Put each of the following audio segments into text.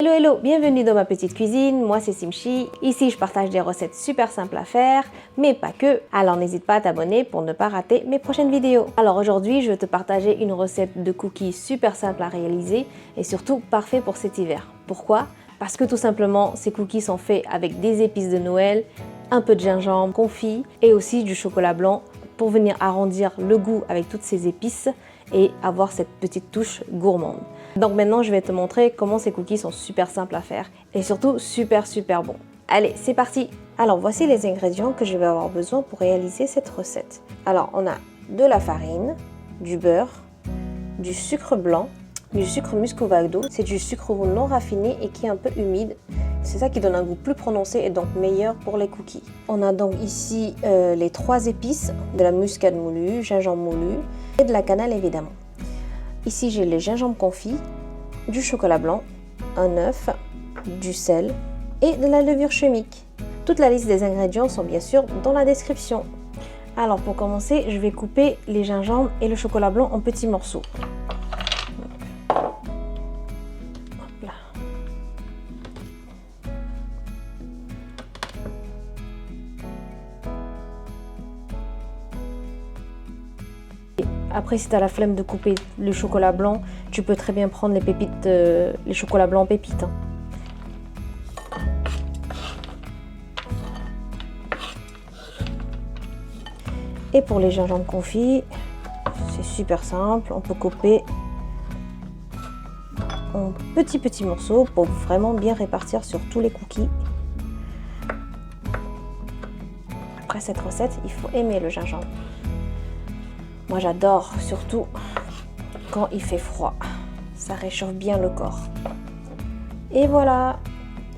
Hello hello, bienvenue dans ma petite cuisine, moi c'est Simchi. Ici je partage des recettes super simples à faire, mais pas que. Alors n'hésite pas à t'abonner pour ne pas rater mes prochaines vidéos. Alors aujourd'hui je vais te partager une recette de cookies super simple à réaliser et surtout parfait pour cet hiver. Pourquoi? Parce que tout simplement ces cookies sont faits avec des épices de Noël, un peu de gingembre confit et aussi du chocolat blanc pour venir arrondir le goût avec toutes ces épices et avoir cette petite touche gourmande. Donc maintenant je vais te montrer comment ces cookies sont super simples à faire et surtout super bons. Allez, c'est parti! Alors voici les ingrédients que je vais avoir besoin pour réaliser cette recette. Alors on a de la farine, du beurre, du sucre blanc, du sucre muscovado, c'est du sucre non raffiné et qui est un peu humide. C'est ça qui donne un goût plus prononcé et donc meilleur pour les cookies. On a donc ici les 3 épices, de la muscade moulue, gingembre moulu et de la cannelle évidemment. Ici j'ai les gingembre confit, du chocolat blanc, un œuf, du sel et de la levure chimique. Toute la liste des ingrédients sont bien sûr dans la description. Alors pour commencer, je vais couper les gingembres et le chocolat blanc en petits morceaux. Hop là. Après, si tu as la flemme de couper le chocolat blanc, tu peux très bien prendre les pépites, les chocolats blancs pépites. Et pour les gingembre confits, c'est super simple. On peut couper en petits morceaux pour vraiment bien répartir sur tous les cookies. Après cette recette, il faut aimer le gingembre. Moi j'adore, surtout quand il fait froid. Ça réchauffe bien le corps. Et voilà.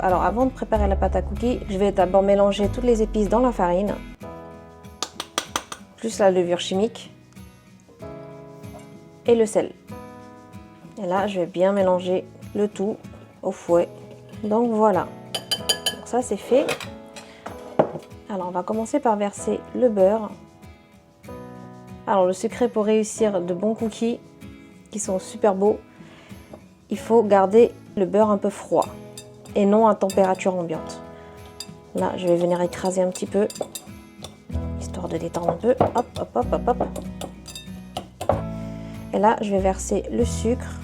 Alors avant de préparer la pâte à cookies, je vais d'abord mélanger toutes les épices dans la farine, plus la levure chimique et le sel. Et là, je vais bien mélanger le tout au fouet. Donc voilà. Donc ça c'est fait. Alors on va commencer par verser le beurre. Alors le secret pour réussir de bons cookies qui sont super beaux, il faut garder le beurre un peu froid et non à température ambiante. Là je vais venir écraser un petit peu, histoire de détendre un peu. Hop, hop, hop, hop, hop. Et là je vais verser le sucre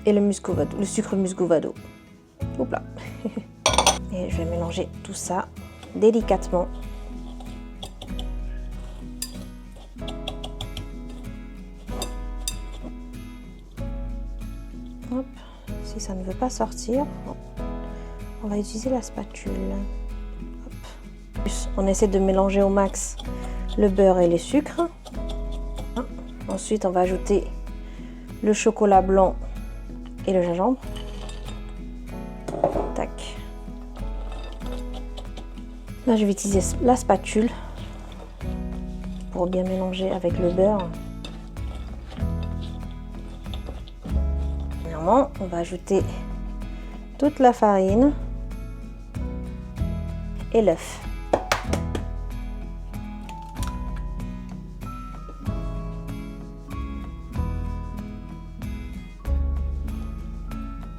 et le sucre muscovado. Hop là. Et je vais mélanger tout ça délicatement. Hop. Si ça ne veut pas sortir, on va utiliser la spatule. Hop. On essaie de mélanger au max le beurre et les sucres. Ensuite, on va ajouter le chocolat blanc et le gingembre. Tac. Là, je vais utiliser la spatule pour bien mélanger avec le beurre. On va ajouter toute la farine et l'œuf.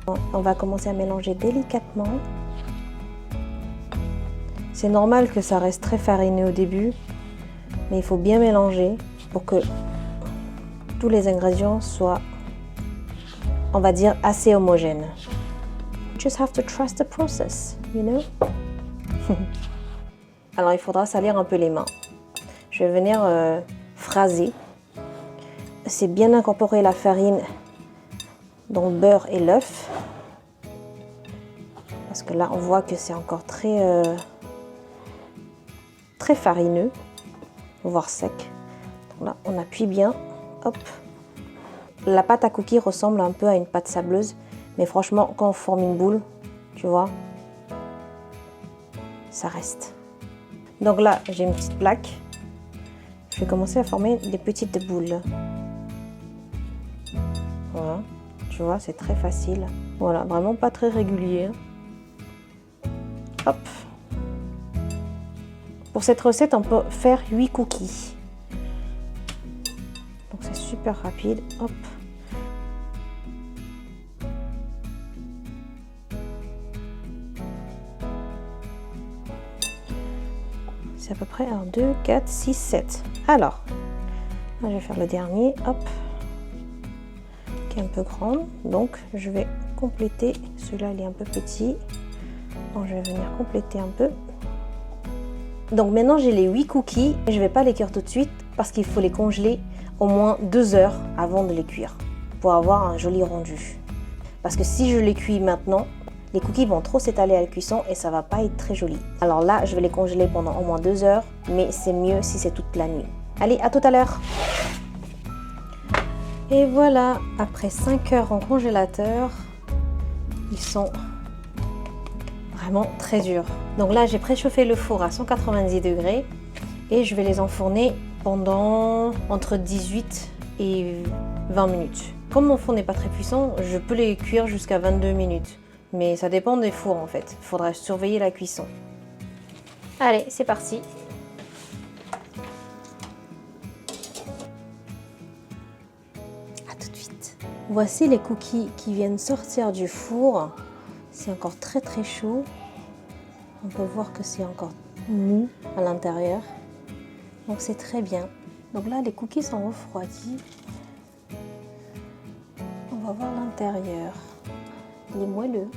On va commencer à mélanger délicatement. C'est normal que ça reste très fariné au début, mais il faut bien mélanger pour que tous les ingrédients soient, on va dire, assez homogène. You just have to trust the process, you know? Alors il faudra salir un peu les mains. Je vais venir phraser. C'est bien incorporer la farine dans le beurre et l'œuf. Parce que là on voit que c'est encore très farineux, voire sec. Donc là on appuie bien. Hop. La pâte à cookies ressemble un peu à une pâte sableuse, mais franchement, quand on forme une boule, tu vois, ça reste. Donc là, j'ai une petite plaque. Je vais commencer à former des petites boules. Voilà, tu vois, c'est très facile. Voilà, vraiment pas très régulier. Hop. Pour cette recette, on peut faire 8 cookies. Donc c'est super rapide. Hop. C'est à peu près 1, 2, 4, 6, 7. Alors, je vais faire le dernier, hop, qui est un peu grand. Donc, je vais compléter. Celui-là, il est un peu petit. Donc, je vais venir compléter un peu. Donc, maintenant, j'ai les 8 cookies. Je ne vais pas les cuire tout de suite parce qu'il faut les congeler au moins 2 heures avant de les cuire pour avoir un joli rendu. Parce que si je les cuis maintenant, les cookies vont trop s'étaler à la cuisson et ça va pas être très joli. Alors là, je vais les congeler pendant au moins 2 heures, mais c'est mieux si c'est toute la nuit. Allez, à tout à l'heure! Et voilà, après 5 heures en congélateur, ils sont vraiment très durs. Donc là, j'ai préchauffé le four à 190 degrés et je vais les enfourner pendant entre 18 et 20 minutes. Comme mon four n'est pas très puissant, je peux les cuire jusqu'à 22 minutes. Mais ça dépend des fours en fait. Il faudra surveiller la cuisson. Allez, c'est parti. À tout de suite. Voici les cookies qui viennent sortir du four. C'est encore très très chaud. On peut voir que c'est encore mou à l'intérieur. Donc c'est très bien. Donc là, les cookies sont refroidis. On va voir l'intérieur. Il est moelleux.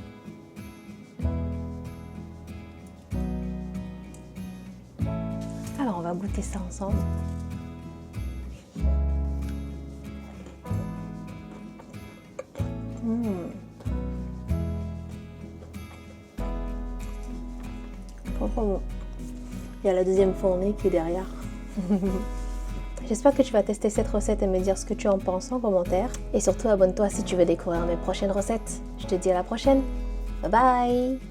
Alors on va goûter ça ensemble. Trop bon. Il y a la deuxième fournée qui est derrière. J'espère que tu vas tester cette recette et me dire ce que tu en penses en commentaire. Et surtout, abonne-toi si tu veux découvrir mes prochaines recettes. Je te dis à la prochaine. Bye bye!